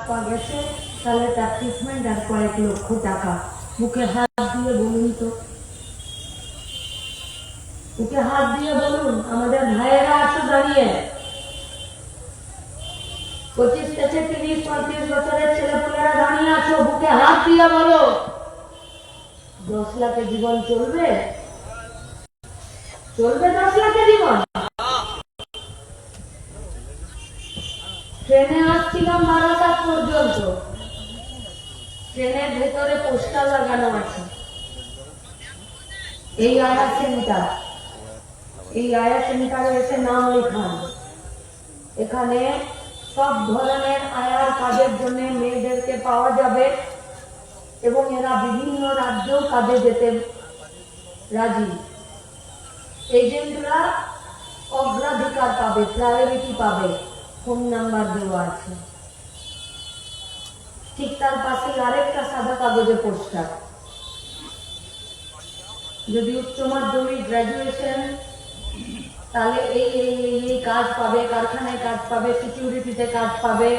পা গেছে, তাহলে তার ট্রিটমেন্ট আর কয়েক লক্ষ টাকা। মুখে হাত দিয়ে বলুন তো, মুখে হাত দিয়ে বলুন, আমাদের ভাইয়েরা আছে দাঁড়িয়ে, 25 থেকে 30-35 বছরের ছেলেপুলেরা দাঁড়িয়ে আছো, বুকে হাত দিয়ে বলো 10 লাখের জীবন চলবে? চলবে 10 লাখের জীবন? ট্রেনে আসছিলাম বারাসাত পর্যন্ত, ট্রেনের ভেতরে পোস্টার লাগানো আছে, এই আয়া সেন্টার, এই আয়া সেন্টারে এসে নাম লেখান। এখানে সব ধরনের আয়ার কাজের জন্য মেয়েদেরকে পাওয়া যাবে এবং এরা বিভিন্ন রাজ্যেও কাজে যেতে রাজি। এজেন্টরা অগ্রাধিকার পাবে, প্রায়োরিটি পাবে, ফোন নাম্বার দেওয়া আছে। ঠিক তার পাশে আরেকটা সাদা কাগজে পোস্টার, যদি উচ্চ মাধ্যমিক গ্রাজুয়েশন, তাহলে এই এই কাজ পাবে, কারখানায় কাজ পাবে, সিকিউরিটিতে কাজ পাবে,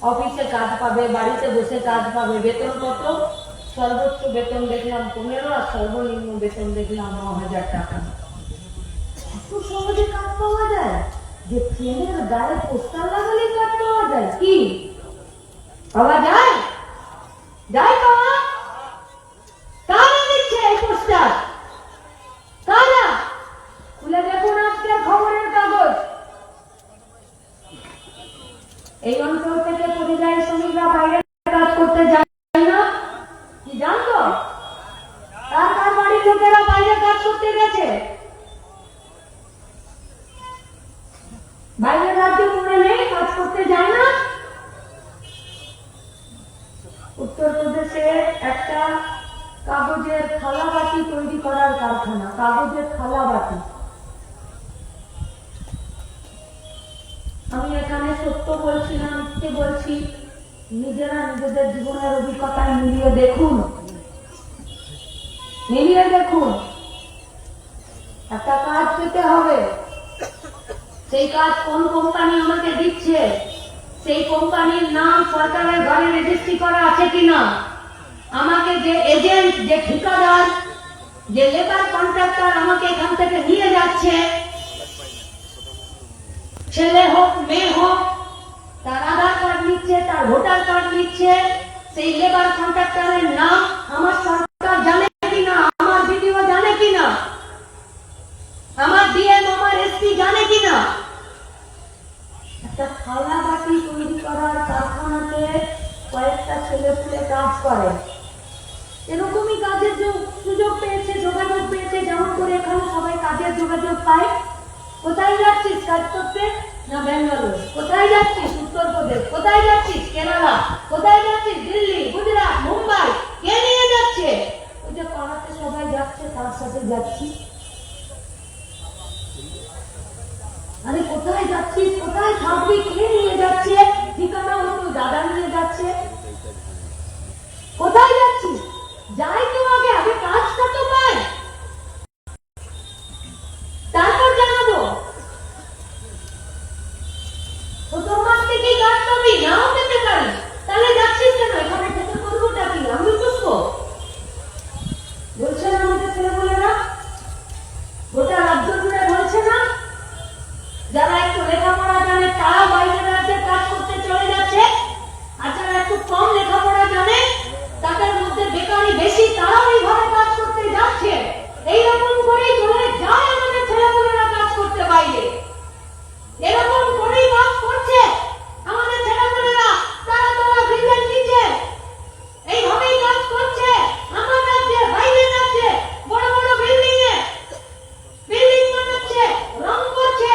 অফিসে কাজ পাবে, বাড়িতে বসে কাজ পাবে। বেতন কত? সর্বোচ্চ বেতন দেখলাম 15 আর সর্বনিম্ন বেতন দেখলাম 9,000 টাকা। এত সহজে কাজ পাওয়া যায় যে ট্রেনের গায়ে পোস্টার লাগালে কাজ পাওয়া যায়। কি পাওয়া যায়? যায় পাওয়া? কারা দিচ্ছে এই পোস্টার? কারা? খুলে দেখুন আজকের খবরের কাগজ। এই অঞ্চল থেকে পরিযায়ী শ্রমিকরা বাইরে কাজ করতে যায় না, কি জানতো? তার তার বাড়ির লোকেরা বাইরে কাজ করতে গেছে, বাইরের রাজ্যে মনে নেই, কাজ করতে যায় না। উত্তরপ্রদেশে একটা কাগজের থালাবাটি তৈরি করার কারখানা, কাগজের থালাবাটি। আমি এখানে সত্য বলছি না মিথ্যে বলছি, নিজেরা নিজেদের জীবনের অভিজ্ঞতায় মিলিয়ে দেখুন, মিলিয়ে দেখুন। একটা কাজ পেতে হবে, সেই কাজ কোন কোম্পানি আমাকে দিচ্ছে, সেই কোম্পানির নাম সরকারের ঘরে রেজিস্ট্রি করা আছে কিনা, আমাকে যে এজেন্ট, যে ঠিকাদার, যে লেবার কন্ট্রাক্টর আমাকে এখান থেকে নিয়ে যাচ্ছে, ছেলে হোক মেয়ে হোক, তার আধার কার্ড নিচ্ছে, তার ভোটার কার্ড নিচ্ছে, সেই লেবার কন্ট্রাক্টরের নাম আমার সরকার জানে কিনা, আমার বিডিও জানে কিনা, আমার ডিএম, আমার এসপি জানে কিনা। একটা থালাবাটি তৈরি করার কারখানাতে কয়েকটা ছেলে পুলে কাজ করে, এরকমই কাজের সুযোগ পেয়েছে, যোগাযোগ পেয়েছে, যেমন করে এখানে সবাই কাজের যোগাযোগ পায়। কোথায় যাচ্ছিস কাজ করতে? না ব্যাঙ্গালোর। কোথায় যাচ্ছিস? উত্তরপ্রদেশ। কোথায় যাচ্ছিস? কেরালা। কোথায় যাচ্ছিস? দিল্লি, গুজরাট, মুম্বাই। কে নিয়ে যাচ্ছে? ওই যে পাড়াতে সবাই যাচ্ছে, তার সাথে যাচ্ছি। আরে কোথায় যাচ্ছিস, কোথায় থাকবি, কে নিয়ে যাচ্ছে? ঠিকানা হতো দাদা নিয়ে যাচ্ছে। কোথায় যাচ্ছিস? যাই তো আগে, আগে কাজটা তো পাই, তারপর জানাবো। প্রথম মাস থেকেই কাজ পাবি, নাও পেতে পারি, তাহলে যাচ্ছিস কেন? এখানে থেকে করবোটা কি? আমি বুঝবো বলছে না আমাদের ছেলেমেয়েরা, গোটা রাজ্য জুড়ে বলছে না, যারা একটু লেখাপড়া জানে তারা বাইরের রাজ্যে কাজ করতে চলে যাচ্ছে, আর যারা একটু কম লেখাপড়া জানে তাদের মধ্যে বেকারি বেশি, তারাও এইভাবে কাজ করতে যাচ্ছে। এইরকম করেই চলে যায় আমাদের ছেলেমেয়েরা কাজ করতে বাইরে, এরকম করেই কাজ করছে আমাদের ছেলেমেয়েরা। তারা তোরা ভিড়ের নিচে এইভাবেই কাজ করছে আমার রাজ্যে, বাইরের রাজ্যে, বড় বড় বিল্ডিং এ বিল্ডিং বানাচ্ছে, রং করছে,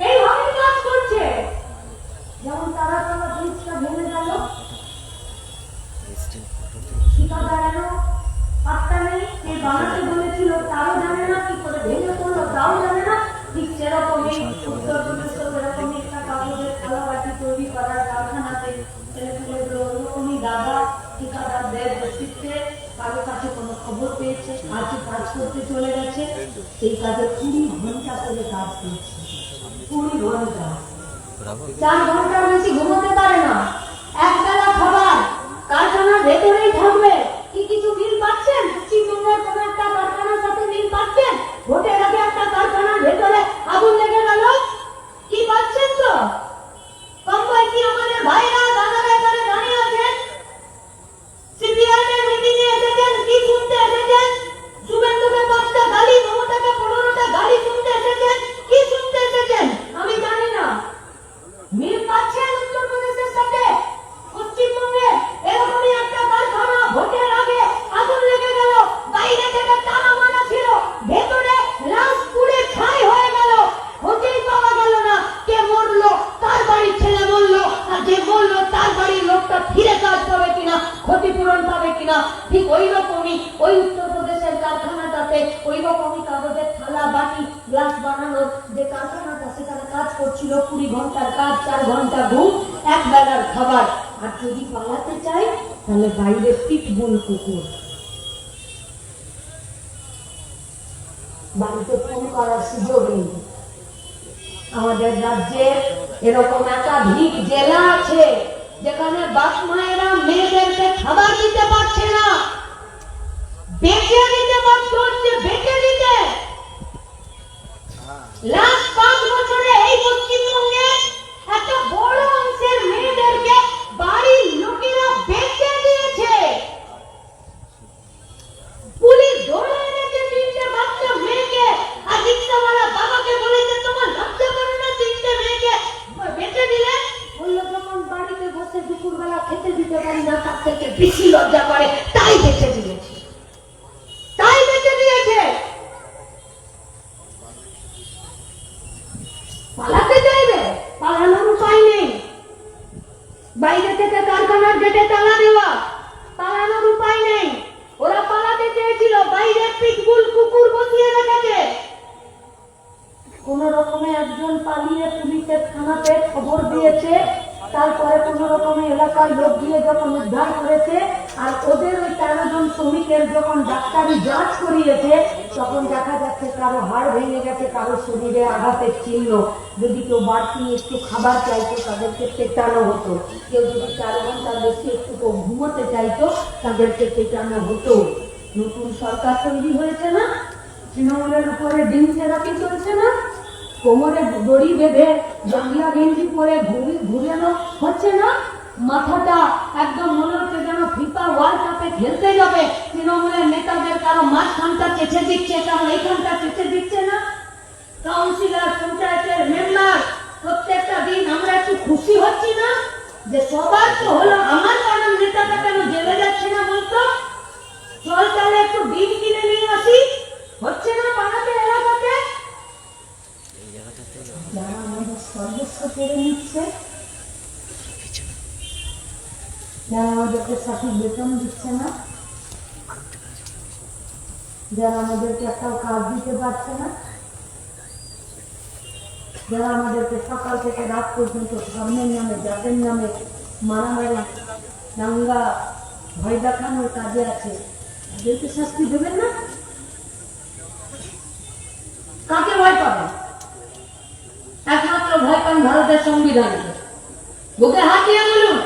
এইভাবেই কাজ করছে। যেমন তারা তোরা ব্রিজটা ভেঙে গেল, ঠিকাদারেরও পাত্তা নেই, কে বানাতে বলেছিল তারও জানে না, কি করে ভেঙে পড়লো তাও জানে না। ঠিক সেরকমই উত্তরপ্রদেশেও এরকমই একটা কাগজের থালাবাটি তৈরি করার কারখানাতে ছেলেপুলেগুলো ওরকমই দাদা ঠিকাদারদের নেতৃত্বে কারো কাছে কোনো খবর পেয়েছে, আজকে কাজ করতে চলে গেছে। সেই কাজে 20 ঘন্টা করে কাজ করছে, 20 ঘন্টা, 4 ঘন্টার বেশি পাচ্ছেন উত্তরপ্রদেশের সাথে পশ্চিমবঙ্গে এরকমই একটা কারখানা ভোটের আগে আগুন লেগে গেল, বাইরে থেকে টানা মারা ছিল, ভেতরে লাশ পুড়ে ছাই হয়ে গেল, খোঁজেই পাওয়া গেল না কে মরলো, তার বাড়ির ছেলে মরলো, আর যে মরলো তার বাড়ির লোকটা ফিরে কাজ পাবে কিনা, ক্ষতিপূরণ পাবে কিনা। ঠিক ওই রকমই ওই উত্তরপ্রদেশের কারখানাটাতে ওই রকমই কাগজের থালা বাটি গ্লাস বানানোর যে কারখানাটা, সেখানে কাজ করছিল 20 ঘন্টার কাজ, 4 ঘন্টা ঘুম, এক বেলার খাবার। আর যদি পালাতে চাই তাহলে বাইরে পিটবুল কুকুর, বাড়িতে ফোন করার সুযোগ নেই। আমাদের রাজ্যে এরকম একাধিক জেলা আছে যেখানে বাপ মায়েরা মেয়েদেরকে খাবার দিতে পারছে না, বেঁচে দিতে বাধ্য হচ্ছে, বেঁচে দিতে। লাস্ট 5 বছরে এই পশ্চিমবঙ্গে একটা বড় অংশের মেয়েদেরকে বাড়ির লোকেরা বেঁচে দিয়েছে। পুলিশ ধরে এনেছে 3টে বাচ্চা মেয়েকে, আর রিক্সাওয়ালা বাবাকে বলেছে তোমার লজ্জা করে না 3টে মেয়েকে বেঁচে দিলে? বললো যখন বাড়িতে বসে দুপুরবেলা খেতে দিতে পারি না তার থেকে বেশি লজ্জা করে, তাই বেঁচে দিয়েছে, তাই বেঁচে দিয়েছে। পালাতে চাইবে, পালানোর উপায় নেই। বাইরে থেকে কারখানার গেটে তালা দেওয়া, পালানোর উপায় নেই। ওরা পালাতে চেয়েছিল, বাইরে পিটবুল কুকুর বসিয়ে রেখেছে। কোন রকমে একজন পালিয়ে পুলিশের থানাতে খবর দিয়েছে, তারপরে কোন রকমে এলাকার লোক দিয়ে যখন উদ্ধার করেছে, আর ওদের ওই 13 জন শ্রমিকের যখন ডাক্তারি যাঁচ করিয়েছে, তখন দেখা যাচ্ছে কারো হাড় ভেঙে গেছে, কারো শরীরে আঘাতের চিহ্ন। যদি কেউ বাড়তি একটু খাবার চাইতো তাদেরকে পেটানো হতো, কেউ যদি 4 ঘন্টা বেশি একটু ঘুমোতে চাইতো তাদেরকে পেটানো হতো। নতুন সরকার তৈরি হয়েছে না, তৃণমূলের উপরে ডিম থেরাপি চলছে না, কোমরে দড়ি বেঁধে বাংলা গেঞ্জি পরে ঘুরানো হচ্ছে না, মাথাটা একদম মনে হচ্ছে যেন ফিফা ওয়ার্ল্ড কাপে খেলতে যাবে। তৃণমূলের নেতাদের কারো মাঝখানটা চেঁচে দিচ্ছে, কারো এইখানটা চেঁচে দিচ্ছে না। কাউন্সিলর, পঞ্চায়েতের মেম্বার, প্রত্যেকটা দিন আমরা একটু খুশি হচ্ছি না যে সবার তো হলো, আমার কারণ নেতাটা কেন জেলে যাচ্ছে না বলতো? চল তাহলে একটু ডিম কিনে নিয়ে আসি, হচ্ছে না পাড়াতে এলাকাতে। যারা আমাদের সর্বস্ব কেড়ে নিচ্ছে, যারা আমাদেরকে সঠিক বেতন দিচ্ছে না, যারা আমাদেরকে একটা কাজ দিতে পারছে না, যারা আমাদেরকে সকাল থেকে রাত পর্যন্ত ধর্মের নামে, জাতের নামে মারামারি, দাঙ্গা, ভয় দেখানোর কাজে আছে, তাদেরকে শাস্তি দেবেন না? কাকে ভয় পাবেন? একমাত্র ভয় পান ভারতের সংবিধানকে। বুকে হাত দিয়ে বলুন,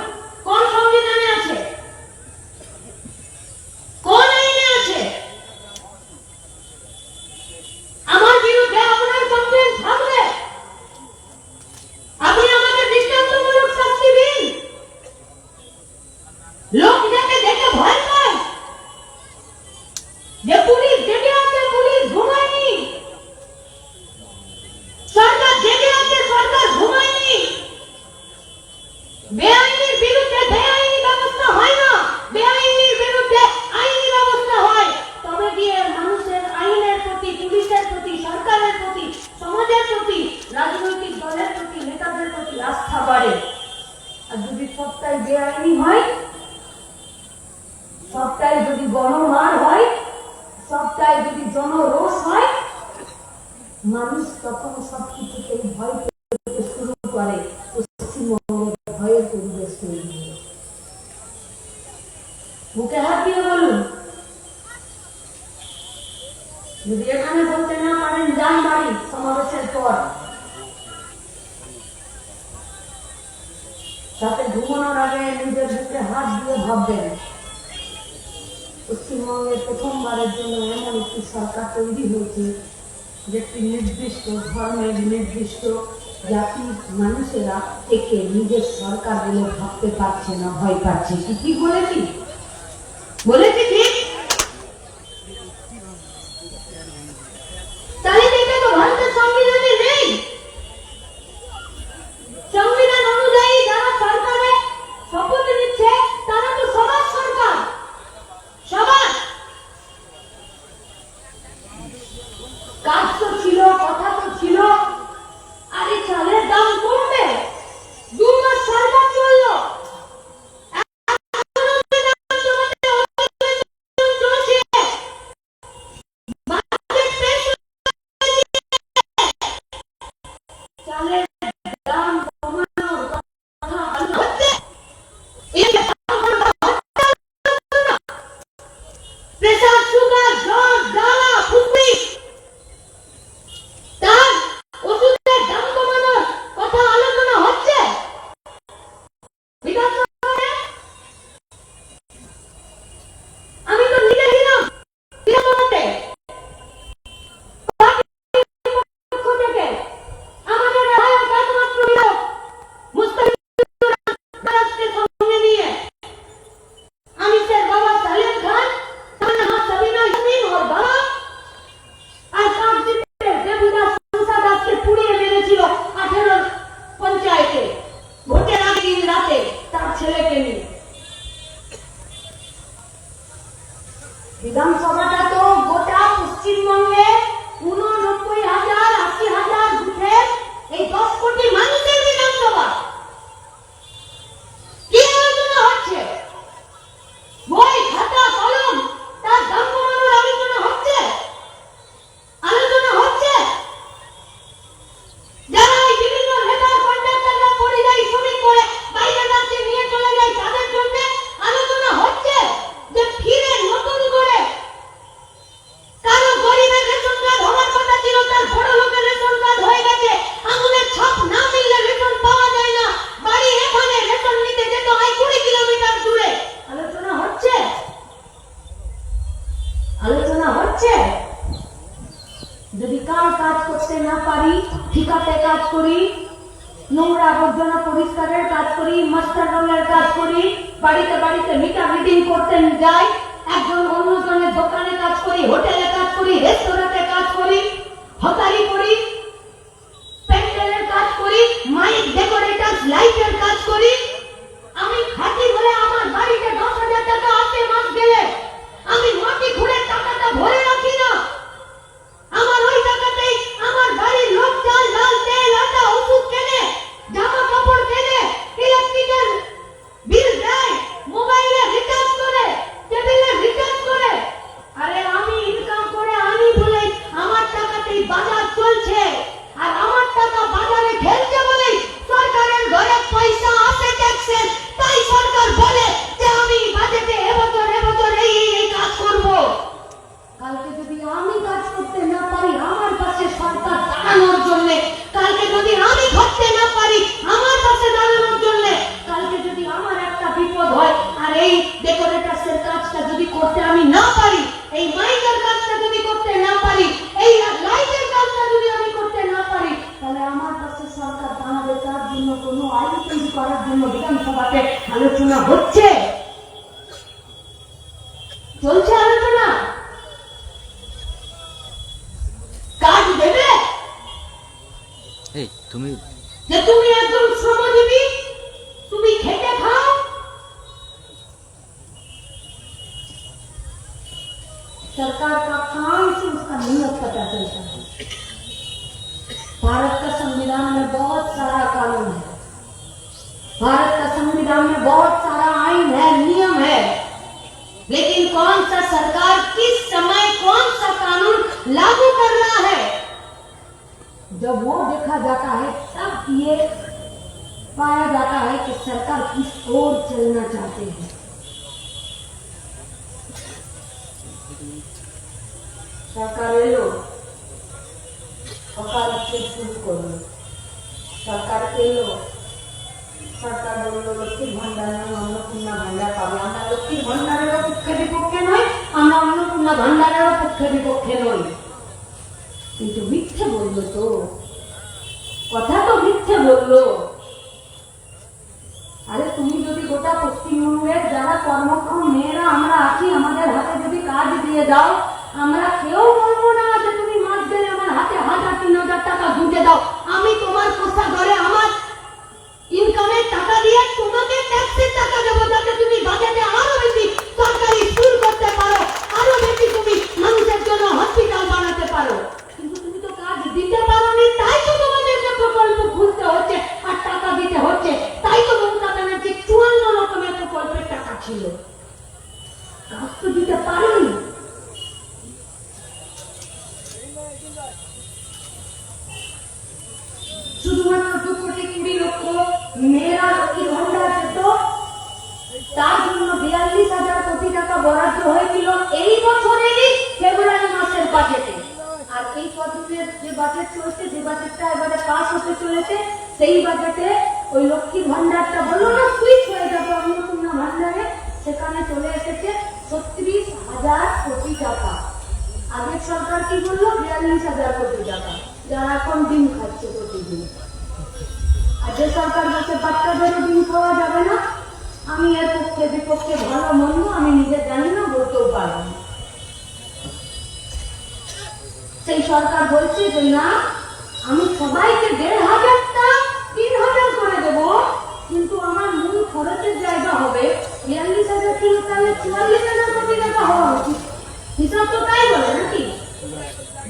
কোন সংবিধানে আছে, কোন আইনে আছে? আমার বিরুদ্ধে আপনার কমপ্লেন থাকলে আপনি আমাকে দৃষ্টান্তমূলক শাস্তি দিন। লোক যাকে দেখে ভয় পায় যে পুলিশ জেগে আছে, পুলিশ ঘুমায়নি, সরকার জেগে আছে, সরকার ঘুমায়নি। বেআইনির বিরুদ্ধে বেআইনি ব্যবস্থা হয় না, বেআইনির বিরুদ্ধে আইনি ব্যবস্থা হয়। তবে গিয়ে মানুষের আইনের প্রতি, পুলিশের প্রতি, সরকারের প্রতি, সমাজের প্রতি, রাজনৈতিক দলের প্রতি, নেতাদের প্রতি আস্থা বাড়ে। আর যদি সবটাই বেআইনি হয়, সবটাই যদি গণমার হয়, সবটাই যদি জনরোষ হয়, মানুষ তখন সবকিছুতেই ভয় পেতে শুরু করে। পশ্চিমবঙ্গের ভয়ের পরিবেশ তৈরি হয়। বুকে হাত দিয়ে বলুন, যদি এখানে বলতে না পারেন যান বাড়ি সমাবেশের পর, তাতে ঘুমানোর আগে নিজের বুকে হাত দিয়ে ভাববেন পশ্চিমবঙ্গে প্রথমবারের জন্য এমন একটি সরকার তৈরি হয়েছে যেটি নির্দিষ্ট ধর্মের, নির্দিষ্ট জাতির মানুষেরা একে নিজের সরকার বলে ভাবতে পারছে না, ভয় পাচ্ছে। কি বলেছি? বলেছি ঠিক? তাহলে এটা তো ভারতের সংবিধানে নেই। সংবিধান অনুযায়ী ছেলেকে নিয়ে। বিধানসভাটা তো গোটা পশ্চিমবঙ্গে 89,000 80,000 বুথের এই 10 কোটি মানুষের বিধানসভা। কি আলোচনা হচ্ছে? বই খাতা কলম তার দাম কমানোর আলোচনা হচ্ছে? আলোচনা হচ্ছে যারা ওই বিভিন্ন লেবার কন্ট্রাক্টররা পরিযায়ী শ্রমিক করে বাইরে রাজ্যে নিয়ে চলে যায় তাদের জন্য আলোচনা হচ্ছে যে ফিরে নতুন করে কারো গরিবের রেশন কার্ড হওয়ার কথা ছিল তার বড় লোকের রেশন কার্ড হয়ে গেছে, আঙুলের ছাপ না মিললে রেশন পাওয়া যায় না, বাড়ি এখানে রেশন নিতে যেতে হয় 20 কিলোমিটার দূরে। আলোচনা হচ্ছে? আলোচনা হচ্ছে? যদি কাজ করতে না পারি, ঠিকাতে কাজ করি, নোংরা আবর্জনা পরিষ্কারের কাজ করি, মাস্টার রঙের কাজ করি, বাড়িতে বাড়িতে মিটার রিডিং করতে যাই, একজন অন্যজনের দোকানে কাজ করি, হোটেলে কাজ করি, রেস্তোরাঁতে কাজ করি, হকারি করি, প্যান্ডেলের কাজ করি, মাইক ডেকোরেটর লাইটের কাজ করি, আমি খাঁটি বলে আমার বাড়িতে 10,000 টাকা আসে মাস গেলে আমি মাটি খুঁড়ে টাকাটা ভরে রাখি না, আমার ওই টাকাতেই আমার বাড়ির লোক চাল ডাল তেল আটা ওষুধ কেনে, জামা কাপড় কেনে, ইলেকট্রিকের বিল দেয়, মোবাইলে রিচার্জ করে, টেবিলে রিচার্জ করে। আরে আমি ইনকাম করে আনি বলে আমার টাকাতেই বাজার চলছে, আর আমার টাকা বাজারে ঢেলছে বলে সরকারের ঘরে পয়সা আসে ট্যাক্সের, তাই সরকার বলে যে আমি বাজেটে এবছর এই কাজ করব। কালকে যদি আমি কাজ করতে না পারি আমার পাশে সরকার দাঁড়ানোর জন্য, কালকে যদি আমি করতে না পারি আমার পাশে দাঁড়ানোর জন্য, কালকে যদি আমার একটা বিপদ হয় আর এই ডেকোরেটরসের কাজটা যদি করতে আমি না পারি, এই মাইকের কাজটা যদি করতে না পারি, এই লাইটের কাজটা যদি আমি করতে না পারি, তাহলে আমার পাশে সরকার দাঁড়াবে। তার জন্য কোনো আইন তৈরি করার জন্য বিধানসভাতে আলোচনা হচ্ছে, চলছে আলোচনা। কাজ দেবে তুমি যে তুমি একজন শ্রমজীবী, তুমি খেটে খাও, सरकार का काम से उसका नियत पता चलता है। भारत का संविधान में बहुत सारा कानून है, भारत का संविधान में बहुत सारा आइन है, नियम है, लेकिन कौन सा सरकार किस समय कौन सा कानून लागू कर रहा है, जब वो देखा जाता है तब ये पाया जाता है कि सरकार किस ओर चलना चाहते हैं। सरकार एलो वकालत शुरू करलो, सरकार एलो, सरकार বললো লক্ষ্মীর ভান্ডার নয় অন্নপূর্ণা ভান্ডার পাবে। আমরা লক্ষ্মীর ভান্ডারেরও পক্ষে বিপক্ষে নয়, আমরা অন্নপূর্ণা ভান্ডারেরও পক্ষে বিপক্ষে নই, কিন্তু মিথ্যে বললো তো, কথা তো মিথ্যে বললো। আরে তুমি যদি গোটা পশ্চিমবঙ্গের যারা কর্মক্ষম মেয়েরা আমরা আছি, আমাদের হাতে যদি কাজ দিয়ে দাও, আমরা কেউ বলবো না যে তুমি মাস গেলে আমার হাতে 1,000 3,000 টাকা ঢুকে দাও, আমি তোমার পোষা ঘরে আমার ইনকামের টাকা দিয়ে তোমাকে ট্যাক্সের টাকা দেবো, যাতে তুমি বাজেটে আরো বেশি সরকারি স্কুল করতে পারো, আরো বেশি তুমি মানুষের জন্য হসপিটাল বানাতে পারো। কিন্তু তুমি তো কাজ দিতে পারোনি, তাই তো তোমাদেরকে প্রকল্প খুলতে হচ্ছে আর টাকা দিতে হচ্ছে। তাই তো মমতা ব্যানার্জি 54 রকমের প্রকল্পের টাকা ছিল, কাজ তো দিতে পারোনি। শুধুমাত্র 2,20,00,000 মেয়েরা লক্ষ্মীর ভান্ডার পেত, তার জন্য 42,000 কোটি টাকা বরাদ্দ হয়েছিল এই বছরেরই ফেব্রুয়ারি মাসের বাজেটে। আর এই বছরের যে বাজেট চলছে, যে বাজেটটা এবারে পাস হতে চলেছে, সেই বাজেটে ওই লক্ষ্মীর ভান্ডারটা বললো না সুইচ হয়ে যাবে অন্নপূর্ণা ভান্ডারে, সেখানে চলে এসেছে 36,000 কোটি টাকা। আগের সরকার কি বললো 42,000 কোটি টাকা, যারা এখন ডিম খাচ্ছে প্রতিদিন। আর যে সরকার বলছে বাচ্চাদেরও ডিম খাওয়া যাবে না, আমি এর পক্ষে বিপক্ষে ভালো মন্দ আমি নিজে জানি না, বলতেও পারবো না। সেই সরকার বলছে যে না আমি সবাইকে 1,500 3,000 করে দেবো, কিন্তু আমার মূল খরচের জায়গা 44,000 কোটি টাকা হওয়া উচিত। হিসাব তো তাই বলে নাকি?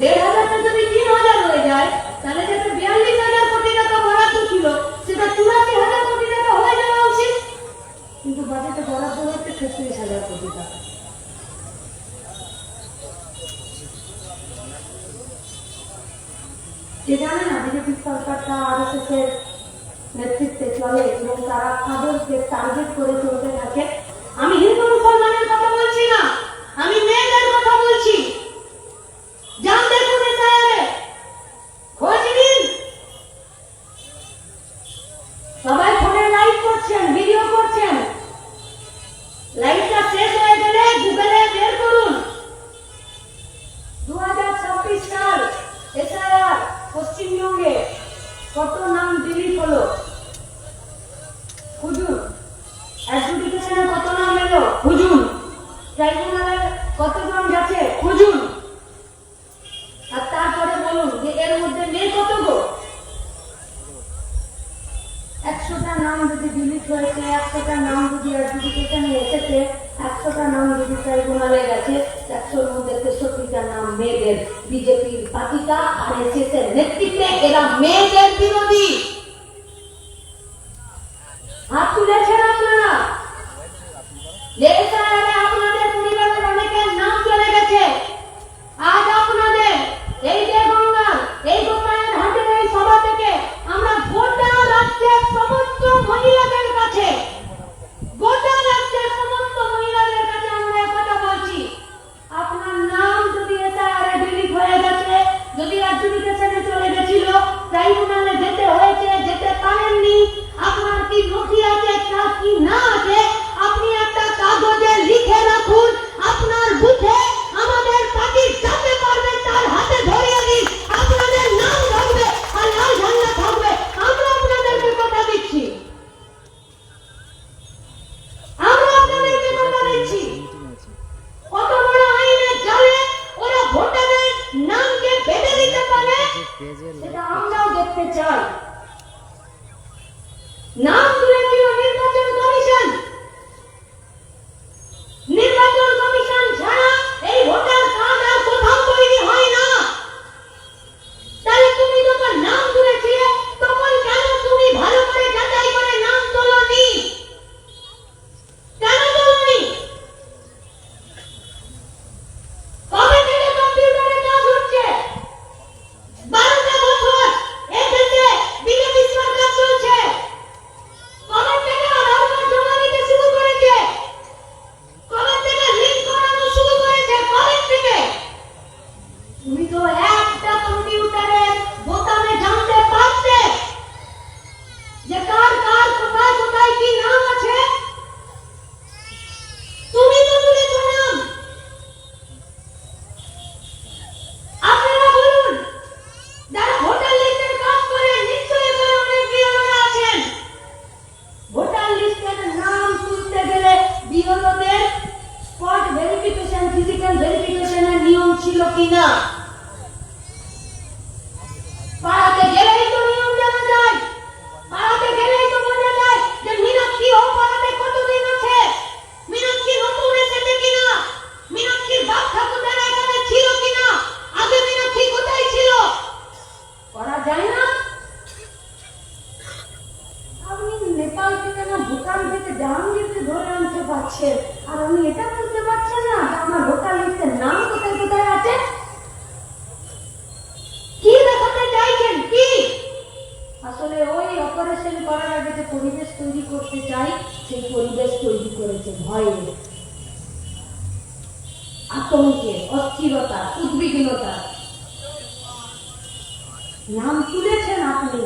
1,500টা যদি 3,000 হয়ে যায়, তাহলে যেটা 42,000 কোটি টাকা বরাদ্দ ছিল সেটা 84,000 কোটি টাকা হয়ে যাওয়া উচিত। কিন্তু বাজেটে বরাদ্দ হচ্ছে 36,000 কোটি টাকা। যে জানে না বিজেপি সরকারটা RSS এর নেতৃত্বে চলে এবং তারা তাদেরকে টার্গেট করে চলতে থাকে। আমি হিন্দু মুসলমানের কথা বলছি না, আমি মেয়েদের কথা বলছি। যান দেখুন এসআইআরে, খোঁজ নিন। সবাই ফোনে লাইভ করছেন, ভিডিও করছেন। লাইভটা শেষ হয়ে গেলে গুগলে বের করুন 2026 সাল এসআইআর পশ্চিমবঙ্গে কত নাম ডিলিট হলো খুঁজুন। অ্যাডজুডিকেশনে কত নাম এলো খুঁজুন। ট্রাইব্যুনালে কতজন গেছে খুঁজুন। আর তারপরে বলুন যে এর মধ্যে নেই কত গো। 100টা নাম যদি ডিলিট হয়েছে, 100টা নাম যদি অ্যাডজুডিকেশনে এসেছে, 100টা নাম যদি ট্রাইব্যুনালে গেছে, 100-র মধ্যে 63টা নাম মেয়েদের। বিজেপির পাতিকা RSS এর নেতৃত্বে এরা মেয়েদের বিরোধী। হাত তুলেছেন আপনারা যে এসআইআরে আপনাদের পরিবারের অনেকের নাম চলে গেছে। আজ আপনাদের এই যে গঙ্গা, এই গোপালের হাটের এই সভা থেকে আমরা গোটা রাজ্যের সমস্ত মহিলাদের কাছে, গোটা রাজ্যের সমস্ত মহিলাদের কাছে আমরা কথা বলছি, আপনার নাম যদি এসআইআরে ডিলিট হয়ে গেছে, যদি অ্যাডজুডিকেশনে চলে গেছিল, ট্রাইব্যুনালে যেতে হয়েছে, যেতে পারেননি, আপনার কি নথি আছে কি না আছে, আপনি একটা কাগজে লিখে রাখুন। আপনার বুথে আমাদের পার্টি যাতে পারবেন তার হাতে ধরিয়ে দিন, আপনাদের নাম থাকবে আর লাল ঝান্ডা থাকবে। আমরা আপনাদেরকে কথা দিচ্ছি, আমরা আপনাদেরকে কথা দিচ্ছি। কত বড় আইনের জালে ওরা ভোটারের নামকে বেঁধে দিতে পারে সেটা আমরাও দেখতে চাই। নাম তুলেছিল নির্বাচন কমিশন। নির্বাচন কমিশন ছাড়া এই ভোটার কার্ড আর কোথাও তৈরি হয় না। তাহলে তুমি যখন নাম তুলেছিলে তখন কেন তুমি ভালো করে যাচাই করে নাম তোলনি? কেন তোলনি? কবে থেকে কম্পিউটারে কাজ হচ্ছে? 12টা বছর এ দেশে বিজেপি সরকার চলছে। কবে থেকে আধার কার্ড জমা দিতে শুরু করেছে? কবে থেকে লিংক করানো শুরু করেছে? কবে থেকে? তুমি তো একটা কম্পিউটারের বোতামে জানতে পারতে যে কার কার কোথায় কোথায় কি নাম আছে। তুমি তো তুলেছো নাম। আপনারা বলুন, যারা ভোটার লিস্টের কাজ করে, নিশ্চয়ই এখানে অনেক বিএলওরা আছেন। ভোটার লিস্টের নাম তুলতে গেলে বিএলওদের স্পট ভেরিফিকেশন, ফিজিক্যাল ভেরিফিকেশনের নিয়ম ছিল কিনা? পাড়াতে গেলেই তো নিয়ম জানা যায়, পাড়াতে গেলেই তো বোঝা যায় যে মীনাক্ষী ও পাড়াতে কতদিন আছে, মীনাক্ষী নতুন এসেছে কিনা, মীনাক্ষীর বাপ ঠাকুরদারা এখানে ছিল কিনা, আগে মীনাক্ষী কোথায় ছিল, করা যায় না। আপনি নেপাল থেকে না ভুটান থেকে জাহাঙ্গীরকে ধরে আনতে পারছেন, আর আমি এটা বলতে পারছেন না যে আমার ভোটার লিস্টের নাম কোথায় কোথায় আছে। কি দেখাতে চাইছেন কি? আসলে ওই অপারেশন করার আগে যে পরিবেশ তৈরি করতে চাই, সেই পরিবেশ তৈরি করেছে ভয়ে, আতঙ্কে, অস্থিরতা, উদ্বিগ্নতা। নাম তুলেছেন আপনি,